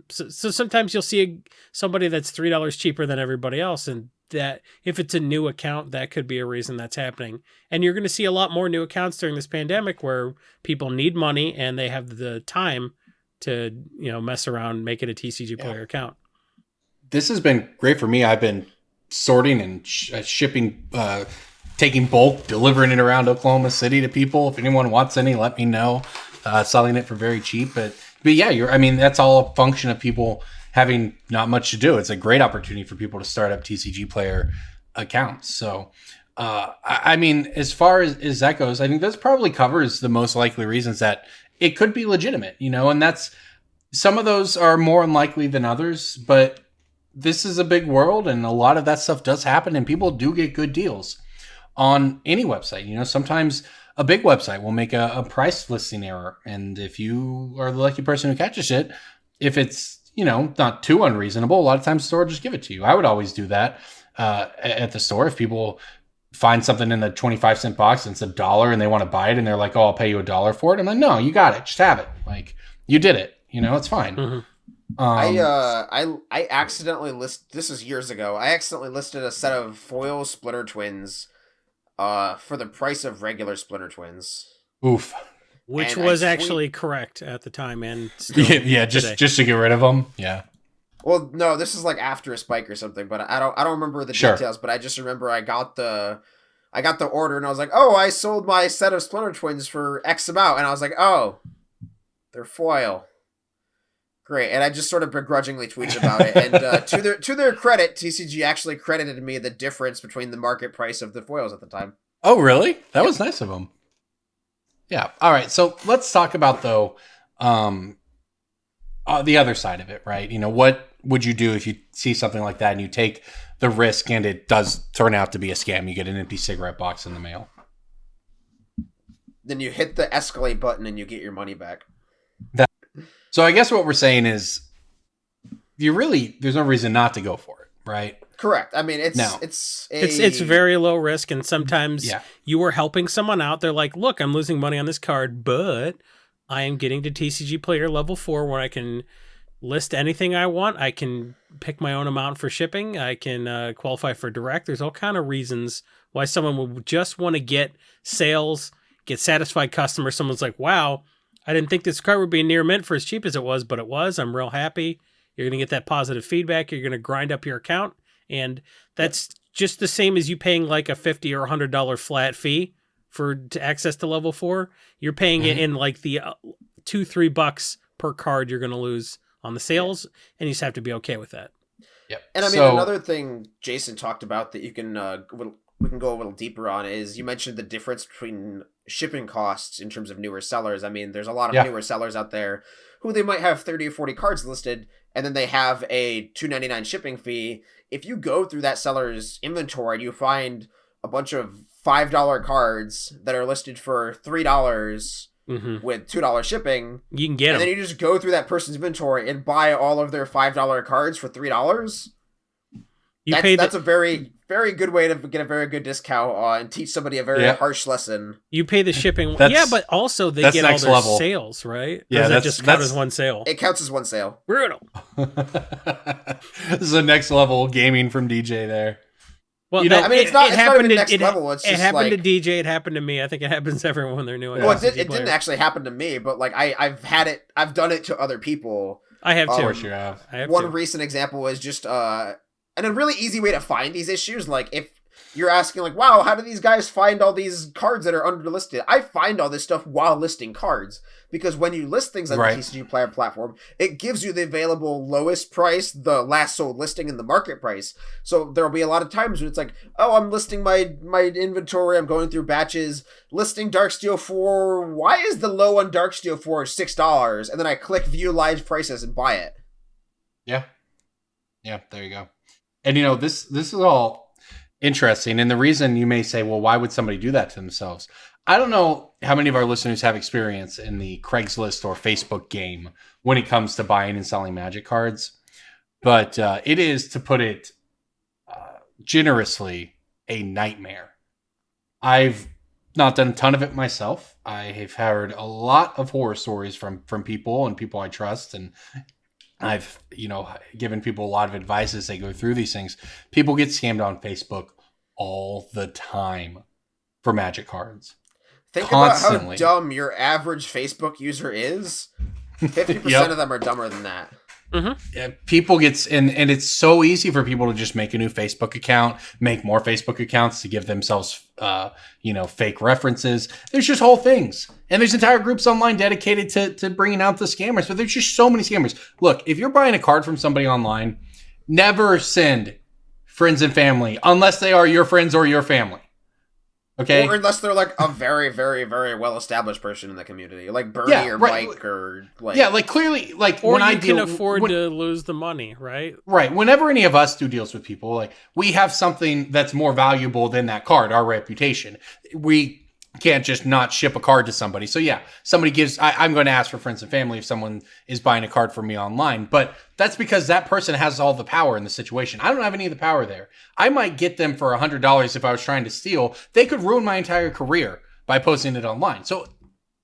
so sometimes you'll see somebody that's $3 cheaper than everybody else. And that if it's a new account, that could be a reason that's happening. And you're going to see a lot more new accounts during this pandemic where people need money and they have the time to, mess around, make it a TCGPlayer account. This has been great for me. I've been sorting and shipping, taking bulk, delivering it around Oklahoma City to people. If anyone wants any, let me know. Selling it for very cheap. But yeah, that's all a function of people having not much to do. It's a great opportunity for people to start up TCGPlayer accounts. So, as far as that goes, I think this probably covers the most likely reasons that it could be legitimate, and that's, some of those are more unlikely than others, but this is a big world and a lot of that stuff does happen and people do get good deals on any website. Sometimes a big website will make a price listing error. And if you are the lucky person who catches it, if it's, not too unreasonable, a lot of times the store will just give it to you. I would always do that at the store. If people find something in the 25-cent box and it's $1 and they want to buy it and they're like, oh, I'll pay you $1 for it. I'm like, no, you got it. Just have it. Like, you did it. It's fine. I accidentally this was years ago. I accidentally listed a set of foil Splitter Twins for the price of regular Splitter Twins. Oof. Which was actually correct at the time, and just to get rid of them. Yeah. Well, no, this is like after a spike or something, but I don't remember the details. But I just remember I got the I got the order and I was like, oh, I sold my set of Splinter Twins for X amount. And I was like, oh, they're foil. Great. And I just sort of begrudgingly tweeted about it. And to their credit, TCG actually credited me the difference between the market price of the foils at the time. Oh, really? That was nice of them. Yeah. All right. So let's talk about, though, the other side of it, right? You know, what would you do if you see something like that and you take the risk and it does turn out to be a scam? You get an empty cigarette box in the mail. Then you hit the escalate button and you get your money back. So I guess what we're saying is there's no reason not to go for it, right? Correct. I mean, it's very low risk, and sometimes you are helping someone out. They're like, look, I'm losing money on this card, but I am getting to TCG Player level 4 where I can list anything I want. I can pick my own amount for shipping. I can qualify for direct. There's all kind of reasons why someone would just want to get sales, get satisfied customers. Someone's like, wow, I didn't think this card would be near mint for as cheap as it was, but it was. I'm real happy. You're going to get that positive feedback. You're going to grind up your account. And that's just the same as you paying like a $50 or $100 flat fee to access to level 4. You're paying it in like the $2-3 per card you're going to lose on the sales. And you just have to be okay with that. Yep. And I mean, another thing Jason talked about that you can, we can go a little deeper on is you mentioned the difference between shipping costs in terms of newer sellers. I mean, there's a lot of newer sellers out there who they might have 30 or 40 cards listed, and then they have a $2.99 shipping fee. If you go through that seller's inventory and you find a bunch of $5 cards that are listed for $3 with $2 shipping, you can get them. And then you just go through that person's inventory and buy all of their $5 cards for $3. That's a very, very good way to get a very good discount and teach somebody a very harsh lesson. You pay the shipping. But also they get all their sales, right? Yeah, that just count as one sale? It counts as one sale. Brutal. This is a next level gaming from DJ there. Well, it's not even next level. It's just it happened to DJ. It happened to me. I think it happens to everyone when they're new. Well, it didn't actually happen to me, but like I've done it to other people. I have too. Of course you have. One recent example was just and a really easy way to find these issues, like if you're asking like, wow, how do these guys find all these cards that are underlisted? I find all this stuff while listing cards, because when you list things on the TCG Player platform, it gives you the available lowest price, the last sold listing, and the market price. So there'll be a lot of times when it's like, oh, I'm listing my inventory, I'm going through batches, listing Darksteel 4, why is the low on Darksteel 4 $6? And then I click view live prices and buy it. Yeah, there you go. And you know, this is all interesting. And the reason you may say, well, why would somebody do that to themselves? I don't know how many of our listeners have experience in the Craigslist or Facebook game when it comes to buying and selling Magic cards. But it is, to put it generously, a nightmare. I've not done a ton of it myself. I have heard a lot of horror stories from people and people I trust, and I've, given people a lot of advice as they go through these things. People get scammed on Facebook all the time for Magic cards. Think constantly. About how dumb your average Facebook user is. 50% of them are dumber than that. Mm-hmm. Yeah, people and it's so easy for people to just make a new Facebook account, make more Facebook accounts to give themselves, fake references. There's just whole things. And there's entire groups online dedicated to bringing out the scammers. But there's just so many scammers. Look, if you're buying a card from somebody online, never send friends and family unless they are your friends or your family. Okay. Or unless they're like a very, very, very well-established person in the community, like Bernie or Mike or like. Yeah, like clearly, like or when I can afford to lose the money, right? Right. Whenever any of us do deals with people, like we have something that's more valuable than that card, our reputation. We can't just not ship a card to somebody. So yeah, somebody gives. I'm going to ask for friends and family if someone is buying a card for me online, but that's because that person has all the power in the situation. I don't have any of the power there. I might get them for $100 if I was trying to steal. They could ruin my entire career by posting it online. So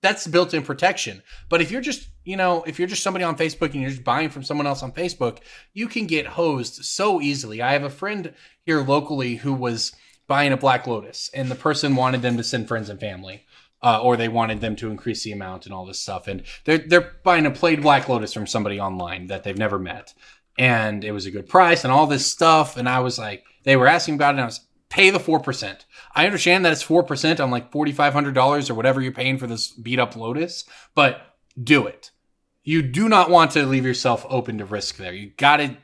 that's built-in protection. But if you're just, somebody on Facebook and you're just buying from someone else on Facebook, you can get hosed so easily. I have a friend here locally who was buying a Black Lotus, and the person wanted them to send friends and family, or they wanted them to increase the amount and all this stuff. And they're buying a plain Black Lotus from somebody online that they've never met. And it was a good price and all this stuff. And I was like, they were asking about it, and pay the 4%. I understand that it's 4% on like $4,500 or whatever you're paying for this beat up Lotus, but do it. You do not want to leave yourself open to risk there. You got to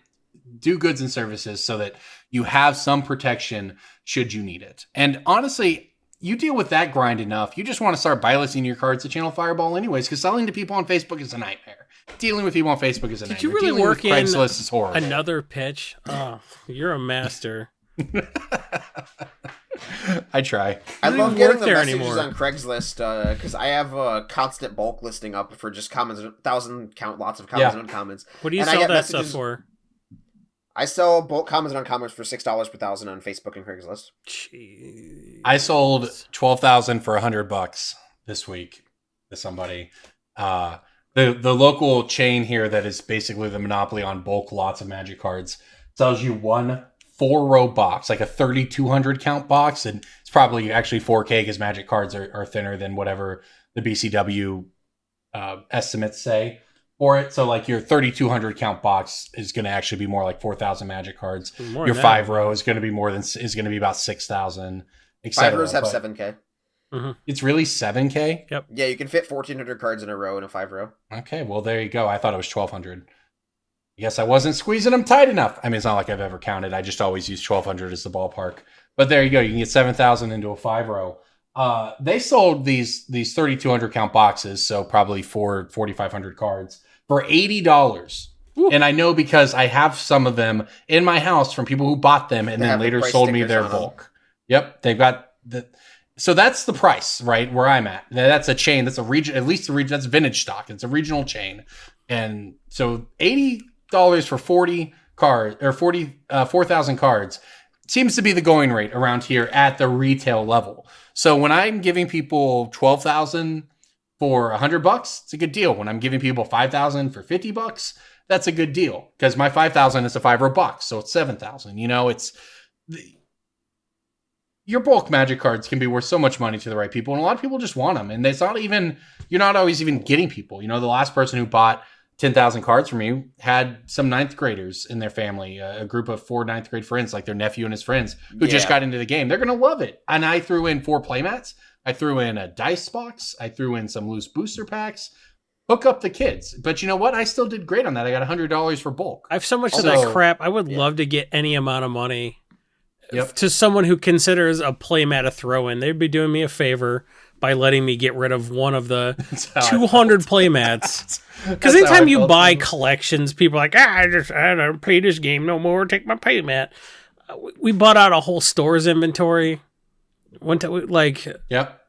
do goods and services so that you have some protection should you need it. And honestly, you deal with that grind enough. You just want to start buy listing your cards to Channel Fireball anyways, because selling to people on Facebook is a nightmare. Dealing with people on Facebook is a nightmare. Did you really Dealing work with Craigslist is horrible. another pitch? Oh, you're a master. I try. I don't love even getting work the there messages anymore. on Craigslist because I have a constant bulk listing up for just comments, 1,000 count, lots of comments and uncommons. What do you And I sell get that stuff messages- for? I sell bulk comments and uncommons for $6 per thousand on Facebook and Craigslist. Jeez. I sold 12,000 for $100 this week to somebody. The local chain here that is basically the monopoly on bulk lots of Magic cards sells you one 4-row box, like a 3,200 count box, and it's probably actually 4K because Magic cards are thinner than whatever the BCW estimates say for it. So like your 3,200 count box is going to actually be more like 4,000 Magic cards. More Your than that. 5-row is going to be be about 6,000, 5 etc. rows have But 7K. It's really 7K. Yeah, you can fit 1,400 cards in a row in a 5-row. Okay, well there you go. I thought it was 1,200. I guess I wasn't squeezing them tight enough. I mean, it's not like I've ever counted. I just always use 1,200 as the ballpark. But there you go. You can get 7,000 into a 5-row. They sold these 3,200 count boxes, so probably 4,500 cards for $80. Ooh. And I know because I have some of them in my house from people who bought them and They then have the later price sold me stickers their on them. bulk. Yep, they've got the. So that's the price, right? Where I'm at. Now, that's a chain. That's a region. At least the region. That's vintage stock. It's a regional chain, and so $80 for 40 cards or 4,000 cards seems to be the going rate around here at the retail level. So when I'm giving people 12,000 for $100, it's a good deal. When I'm giving people 5,000 for $50, that's a good deal because my 5,000 is a 5-row box, so it's 7,000. You know, your bulk Magic cards can be worth so much money to the right people, and a lot of people just want them. And it's not even, you're not always even getting people. You know, the last person who bought 10,000 cards from me had some 9th graders in their family, a group of 4 9th grade friends, like their nephew and his friends who just got into the game. They're going to love it. And I threw in 4 playmats. I threw in a dice box. I threw in some loose booster packs. Hook up the kids. But you know what? I still did great on that. I got $100 for bulk. I have so much of Also- that crap. I would love to get any amount of money Yep. to someone who considers a playmat a throw-in. They'd be doing me a favor by letting me get rid of one of the That's how I 200 playmats. Because That's how anytime I you felt buy too. collections, people are like, I don't play this game no more. Take my playmat. We bought out a whole store's inventory. One time, like, Yep.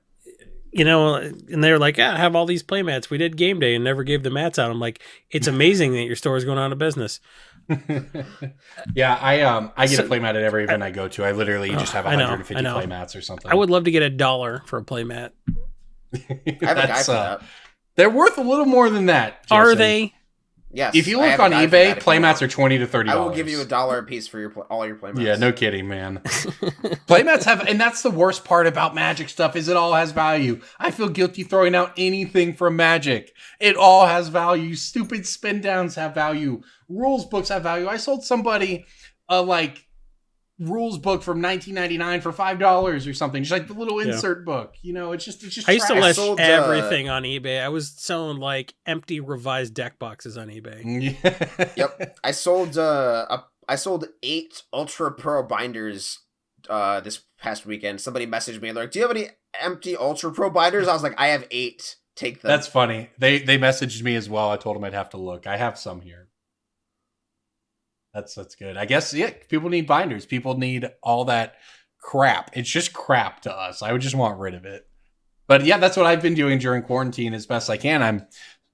you know, and they were like, I have all these playmats. We did game day and never gave the mats out. I'm like, it's amazing that your store is going out of business. Yeah, I get a playmat at every event I go to. I literally just have I know, 150 I know. playmats or something. I would love to get $1 for a playmat. I have a guy That's, for that. they're worth a little more than that. Are Jason. they? Yes. If you I look have on a guy for eBay, that if you playmats want. are $20 to $30. I will give you $1 a piece for all your playmats. Yeah, no kidding, man. Playmats have, and that's the worst part about Magic stuff is it all has value. I feel guilty throwing out anything from Magic. It all has value. Stupid spin downs have value. Rules books have value. I sold somebody a rules book from 1999 for $5 or something, just like the little insert book. You know, it's just. I used to trash. list sold, everything on eBay. I was selling like empty revised deck boxes on eBay. Yep. I sold 8 Ultra Pro binders this past weekend. Somebody messaged me and they're like, do you have any empty Ultra Pro binders? I was like, I have 8. Take them. That's funny. They messaged me as well. I told them I'd have to look. I have some here. That's good. I guess, yeah, people need binders. People need all that crap. It's just crap to us. I would just want rid of it. But yeah, that's what I've been doing during quarantine as best I can. I'm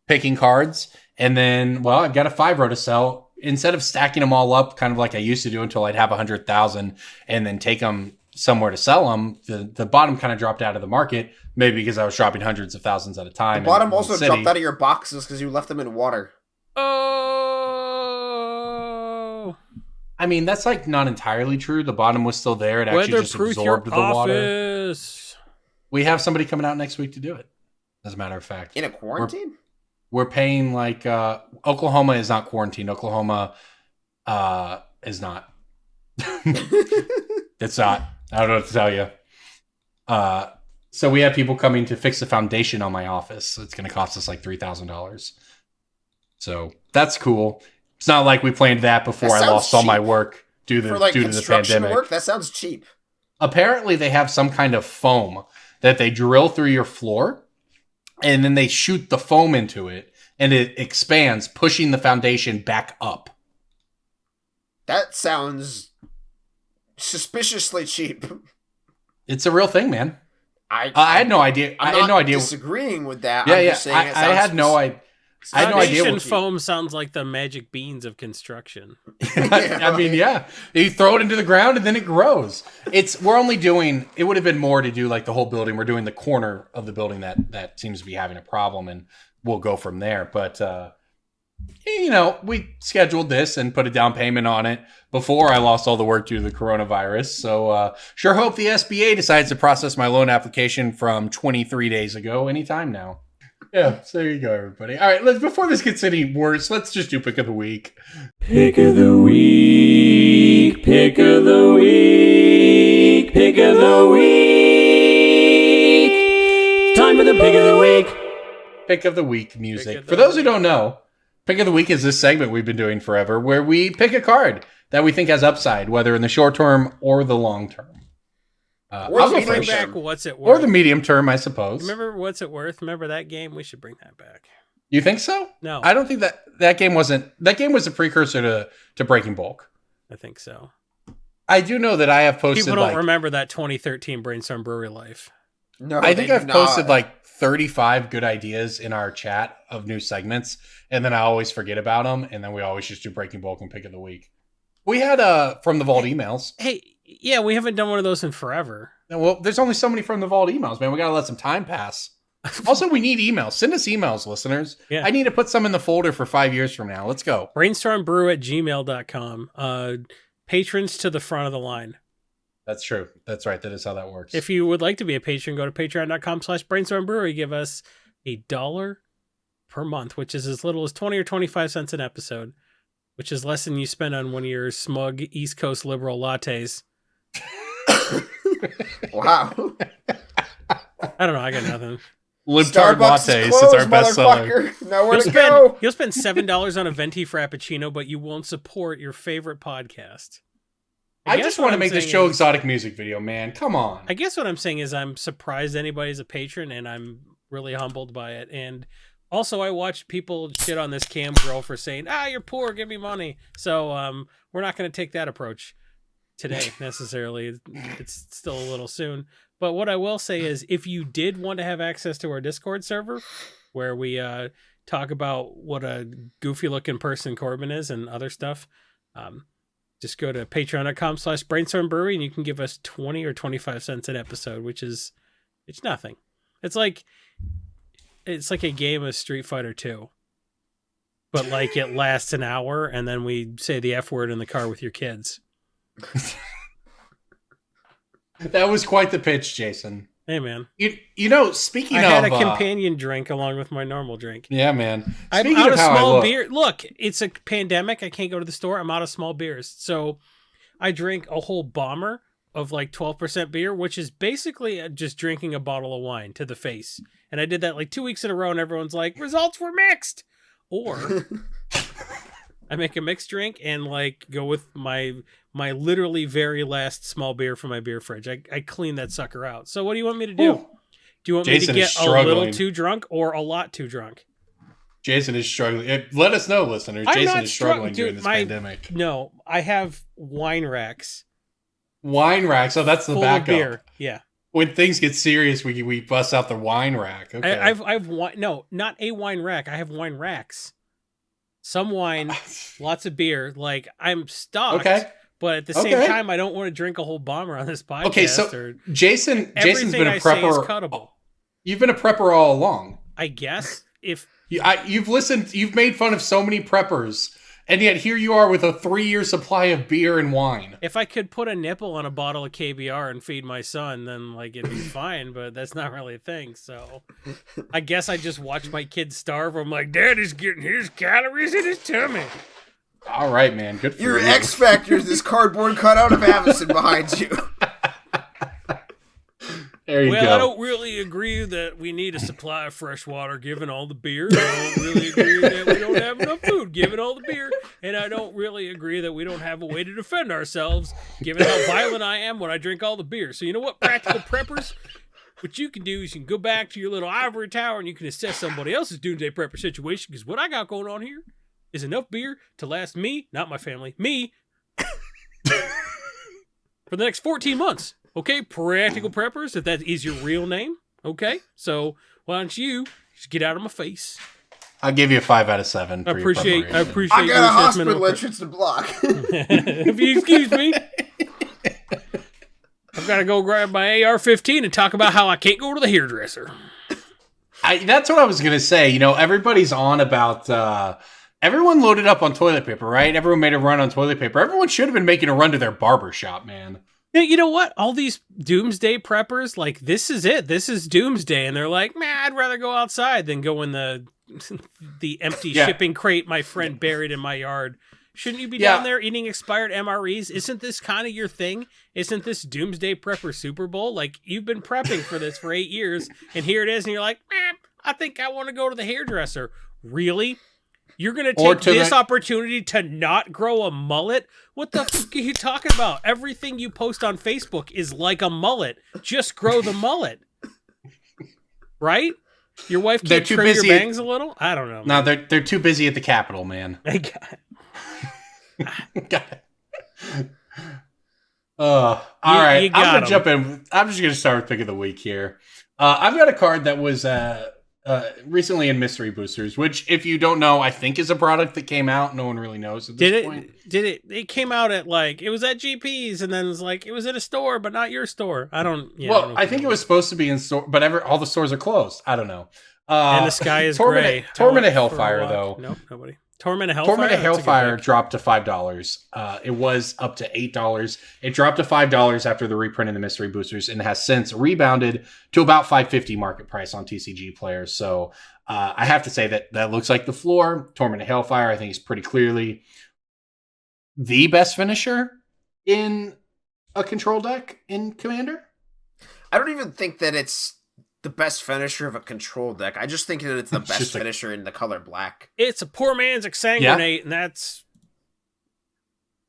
picking cards and then, well, I've got a 5-row to sell. Instead of stacking them all up kind of like I used to do until I'd have 100,000 and then take them somewhere to sell them, the bottom kind of dropped out of the market, maybe because I was dropping hundreds of thousands at a time. The bottom in also the city. dropped out of your boxes because you left them in water. Oh, I mean, that's like not entirely true. The bottom was still there. It actually just weatherproof your absorbed the water. office. We have somebody coming out next week to do it, as a matter of fact. In a quarantine? We're paying like Oklahoma is not quarantined. Oklahoma is not. It's not. I don't know what to tell you. So we have people coming to fix the foundation on my office. It's going to cost us like $3,000. So that's cool. It's not like we planned that before I lost all my work due to the pandemic. Work, that sounds cheap. Apparently, they have some kind of foam that they drill through your floor, and then they shoot the foam into it, and it expands, pushing the foundation back up. That sounds suspiciously cheap. It's a real thing, man. I had no idea. I had no idea. Disagreeing with that. Yeah, I had no idea. I had no idea. Foundation foam sounds like the magic beans of construction. I mean, yeah. You throw it into the ground and then it grows. We're only doing. It would have been more to do like the whole building. We're doing the corner of the building that seems to be having a problem, and we'll go from there. But we scheduled this and put a down payment on it before I lost all the work due to the coronavirus. So sure hope the SBA decides to process my loan application from 23 days ago anytime now. Yeah, so there you go, everybody. All right, before this gets any worse, let's just do Pick of the Week. Pick of the Week, Pick of the Week, Pick of the Week. Time for the Pick of the Week. Pick of the Week music. For those who don't know, Pick of the Week is this segment we've been doing forever where we pick a card that we think has upside, whether in the short term or the long term. I'll go first. Back What's It Worth? Or the medium term, I suppose. Remember What's It Worth? Remember that game? We should bring that back. You think so? No. I don't think that game wasn't... That game was a precursor to Breaking Bulk. I think so. I do know that I have posted... People don't remember that 2013 Brainstorm Brewery life. No, I think I've posted like 35 good ideas in our chat of new segments, and then I always forget about them, and then we always just do Breaking Bulk and Pick of the Week. We had From the Vault emails. Hey, yeah, we haven't done one of those in forever. Well, there's only so many From the Vault emails, man. We got to let some time pass. Also, we need emails. Send us emails, listeners. Yeah. I need to put some in the folder for 5 years from now. Let's go. Brainstormbrew@gmail.com. Patrons to the front of the line. That's true. That's right. That is how that works. If you would like to be a patron, go to patreon.com/brainstormbrewery. Give us $1 per month, which is as little as 20 or 25 cents an episode, which is less than you spend on one of your smug East Coast liberal lattes. Wow. I don't know. I got nothing. Libtard lattes. It's our best seller. Nowhere to go. You'll spend $7 on a venti frappuccino, but you won't support your favorite podcast. I just want to make this show exotic music video, man. Come on. I guess what I'm saying is I'm surprised anybody's a patron, and I'm really humbled by it. And also, I watch people shit on this cam girl for saying, you're poor, give me money. So we're not going to take that approach today, necessarily. It's still a little soon. But what I will say is, if you did want to have access to our Discord server, where we talk about what a goofy-looking person Corbin is and other stuff, just go to patreon.com/brainstorm brewery and you can give us 20 or 25 cents an episode, which is, it's nothing. It's like a game of Street Fighter 2, but like it lasts an hour and then we say the F word in the car with your kids. That was quite the pitch, Jason. Hey, man. Speaking of... I had a companion drink along with my normal drink. Yeah, man. I'm out of small beer. Look, it's a pandemic. I can't go to the store. I'm out of small beers. So I drink a whole bomber of like 12% beer, which is basically just drinking a bottle of wine to the face. And I did that like 2 weeks in a row, and everyone's like, results were mixed. Or I make a mixed drink and like go with my literally very last small beer from my beer fridge. I clean that sucker out. So what do you want me to do? Ooh. Do you want Jason me to get a little too drunk or a lot too drunk? Jason is struggling. Let us know, listeners. Jason is struggling during this pandemic. No, I have wine racks. Wine racks. Oh, that's the full backup. Of beer. Yeah. When things get serious, we bust out the wine rack. Okay. I've wine. No, not a wine rack. I have wine racks. Some wine, lots of beer. Like I'm stocked. Okay. But at the same time, I don't want to drink a whole bomber on this podcast. Okay, so Jason's been a prepper. You've been a prepper all along. I guess if you've made fun of so many preppers, and yet here you are with a 3-year supply of beer and wine. If I could put a nipple on a bottle of KBR and feed my son, then like it'd be fine. But that's not really a thing. So I guess I just watch my kids starve. I'm like, Daddy's getting his calories in his tummy. All right, man. Good for you. Your X Factor is this cardboard cutout of Avison behind you. There you Well, go. I don't really agree that we need a supply of fresh water given all the beer. I don't really agree that we don't have enough food given all the beer. And I don't really agree that we don't have a way to defend ourselves given how violent I am when I drink all the beer. So you know what, practical preppers? What you can do is you can go back to your little ivory tower and you can assess somebody else's doomsday prepper situation, because what I got going on here is enough beer to last me, not my family, me, for the next 14 months. Okay, practical preppers, if that is your real name. Okay, so why don't you just get out of my face? I'll give you a 5 out of 7. I appreciate I your got a assessment. hospital entrance to block. If you excuse me, I've got to go grab my AR-15 and talk about how I can't go to the hairdresser. That's what I was going to say. You know, everybody's on about... everyone loaded up on toilet paper, right? Everyone made a run on toilet paper. Everyone should have been making a run to their barber shop, man. You know what? All these doomsday preppers, like, this is it. This is doomsday. And they're like, man, I'd rather go outside than go in the empty shipping crate my friend buried in my yard. Shouldn't you be down there eating expired MREs? Isn't this kind of your thing? Isn't this doomsday prepper Super Bowl? Like, you've been prepping for this for 8 years, and here it is, and you're like, man, I think I want to go to the hairdresser. Really? You're going to take this opportunity to not grow a mullet? What the fuck are you talking about? Everything you post on Facebook is like a mullet. Just grow the mullet. Right? Your wife can't trim your bangs a little? I don't know. No, they're too busy at the Capitol, man. I got it. Got it. All right. I'm going to jump in. I'm just going to start with pick of the week here. I've got a card that was... recently in Mystery Boosters, which, if you don't know, I think is a product that came out. No one really knows at this point. It came out at, like, it was at GP's, and then it's like, it was at a store, but not your store. I think it was supposed to be in store, but all the stores are closed. I don't know. And the sky is gray. Torment of Hellfire, though. Nope, nobody. Torment of Hellfire? Torment of Hellfire dropped to $5. It was up to $8. It dropped to $5 after the reprint in the Mystery Boosters and has since rebounded to about $5.50 market price on TCGPlayer. So I have to say that looks like the floor. Torment of Hellfire, I think, is pretty clearly the best finisher in a control deck in Commander. I don't even think that it's the best finisher of a control deck. I just think that it's the best finisher in the color black. It's a poor man's Exsanguinate, and that's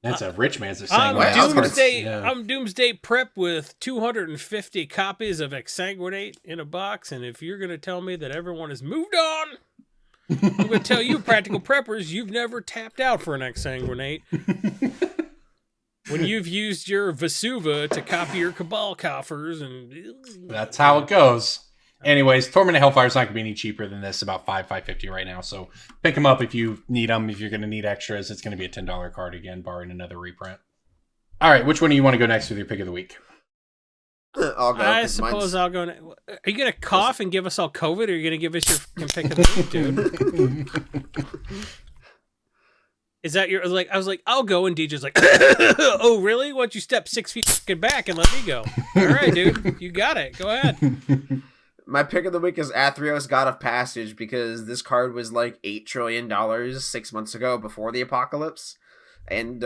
a rich man's Exsanguinate. I'm Doomsday Prep with 250 copies of Exsanguinate in a box, and if you're going to tell me that everyone has moved on, I'm going to tell you, practical preppers, you've never tapped out for an Exsanguinate. When you've used your Vesuva to copy your Cabal coffers, and that's how it goes. Anyways, Torment of Hellfire is not going to be any cheaper than this, about $5.50 right now. So pick them up if you need them. If you're going to need extras, it's going to be a $10 card again, barring another reprint. All right, which one do you want to go next with your pick of the week? I'll go. I suppose I'll go. Are you going to cough and give us all COVID, or are you going to give us your pick of the week, dude? Is that your, I was like, I'll go, and DJ's like, oh, really? Why don't you step 6 feet back and let me go? All right, dude, you got it. Go ahead. My pick of the week is Athreos, God of Passage, because this card was like $8 trillion 6 months ago before the apocalypse. And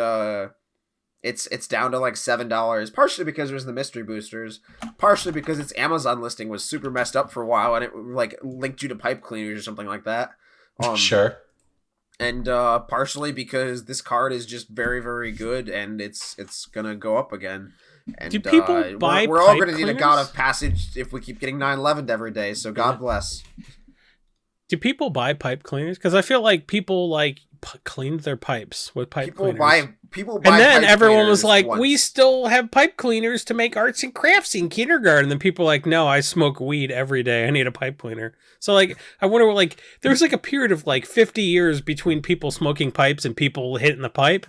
it's down to like $7, partially because it was the mystery boosters, partially because its Amazon listing was super messed up for a while, and it like linked you to pipe cleaners or something like that. Sure. And partially because this card is just very, very good, and it's gonna go up again. And do people buy we're all pipe gonna need a God of Passage if we keep getting 9/11 every day. So God bless. Do people buy pipe cleaners? Because I feel like people cleaned their pipes with pipe cleaners. People buy and then pipe everyone was like, once. we still have pipe cleaners to make arts and crafts in kindergarten. And then people were like, no, I smoke weed every day. I need a pipe cleaner. So I wonder, there was a period of 50 years between people smoking pipes and people hitting the pipe.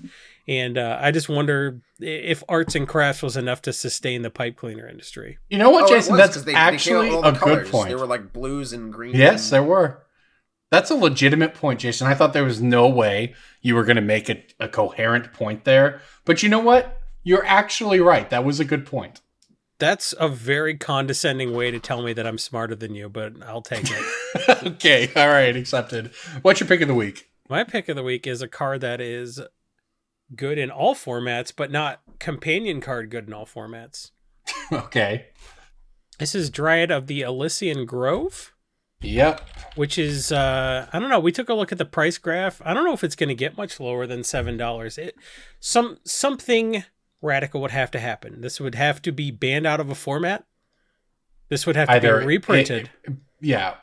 And I just wonder if arts and crafts was enough to sustain the pipe cleaner industry. You know what, Jason? That's actually a good point. There were blues and greens. Yes, there were. That's a legitimate point, Jason. I thought there was no way you were going to make a coherent point there. But you know what? You're actually right. That was a good point. That's a very condescending way to tell me that I'm smarter than you, but I'll take it. Okay. All right. Accepted. What's your pick of the week? My pick of the week is a card that is good in all formats, but not companion card good in all formats. Okay. This is Dryad of the Elysian Grove. Yep. Which is, I don't know. We took a look at the price graph. I don't know if it's going to get much lower than $7. Something radical would have to happen. This would have to be banned out of a format. This would have to be reprinted. Yeah.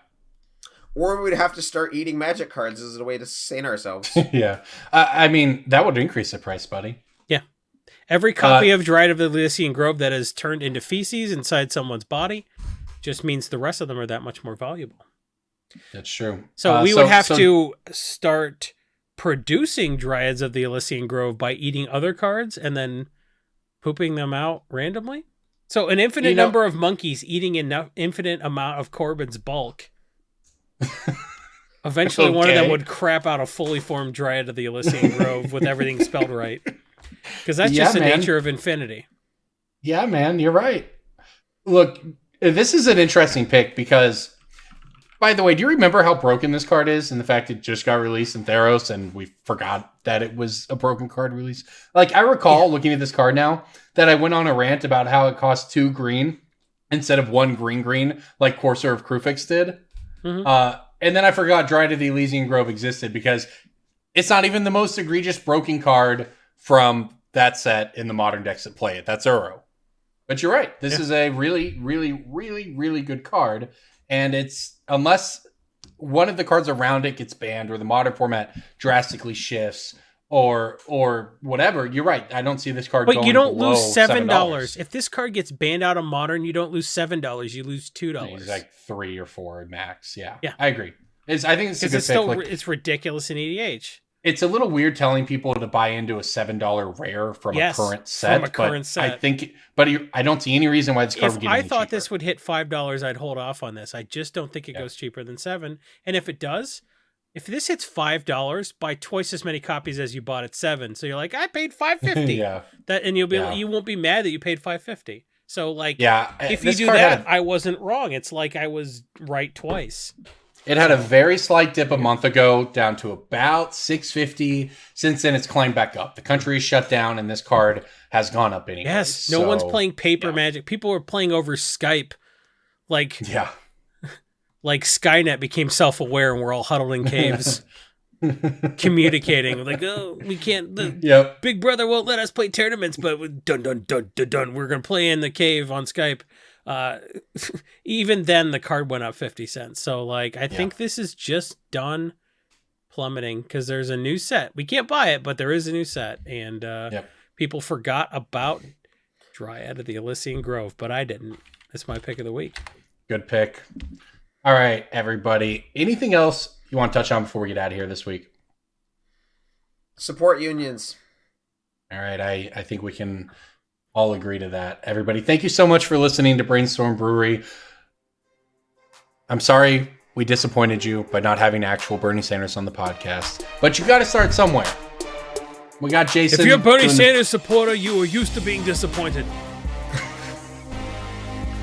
Or we would have to start eating magic cards as a way to sustain ourselves. Yeah. I mean, that would increase the price, buddy. Yeah. Every copy of Dryad of the Elysian Grove that is turned into feces inside someone's body just means the rest of them are that much more valuable. That's true. So we would have to start producing Dryads of the Elysian Grove by eating other cards and then pooping them out randomly. So an infinite number of monkeys eating an infinite amount of Corbin's bulk. Eventually one of them would crap out a fully formed Dryad of the Elysian Grove with everything spelled right. Because that's just the nature of infinity. Yeah, man, you're right. Look, this is an interesting pick because... By the way, do you remember how broken this card is and the fact it just got released in Theros and we forgot that it was a broken card release? Like, I recall looking at this card now that I went on a rant about how it cost 2 green instead of 1 green like Courser of Krufix did. Mm-hmm. And then I forgot Dryad of the Elysian Grove existed because it's not even the most egregious broken card from that set in the modern decks that play it. That's Uro. But you're right. This is a really, really, really, really good card. And it's, unless one of the cards around it gets banned or the modern format drastically shifts or whatever, you're right. I don't see this card going below $7. But you don't lose $7. If this card gets banned out of modern, you don't lose $7. You lose $2. It's like 3 or 4 max. Yeah. Yeah. I agree. I think it's a good pick. It's ridiculous in EDH. It's a little weird telling people to buy into a $7 rare from a current set. I don't see any reason why this card would get any cheaper. I thought this would hit $5, I'd hold off on this. I just don't think it goes cheaper than $7. And if it does, if this hits $5, buy twice as many copies as you bought at $7. So you're like, I paid $5.50. Yeah. And you won't be mad that you paid $5.50. So like, if you this do that, I wasn't wrong. It's like I was right twice. It had a very slight dip a month ago down to about $6.50. Since then, it's climbed back up. The country is shut down, and this card has gone up anyway. Yes, no one's playing paper Magic. People are playing over Skype. Like Skynet became self-aware, and we're all huddled in caves, communicating. Like, oh, we can't. Big Brother won't let us play tournaments, but dun dun dun dun dun. We're gonna play in the cave on Skype. Even then the card went up 50 cents. So like, I think this is just done plummeting because there's a new set. We can't buy it, but there is a new set. And people forgot about Dryad of the Elysian Grove, but I didn't. That's my pick of the week. Good pick. All right, everybody. Anything else you want to touch on before we get out of here this week? Support unions. All right. I think we can all agree to that. Everybody, thank you so much for listening to Brainstorm Brewery. I'm sorry we disappointed you by not having actual Bernie Sanders on the podcast, but you got to start somewhere. We got Jason. If you're a Bernie Sanders supporter, you are used to being disappointed.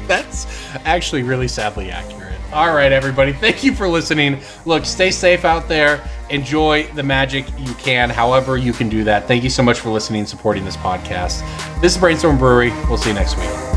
That's actually really sadly accurate. All right, everybody, thank you for listening. Look, stay safe out there. Enjoy the magic you can, however you can do that. Thank you so much for listening and supporting this podcast. This is Brainstorm Brewery. We'll see you next week.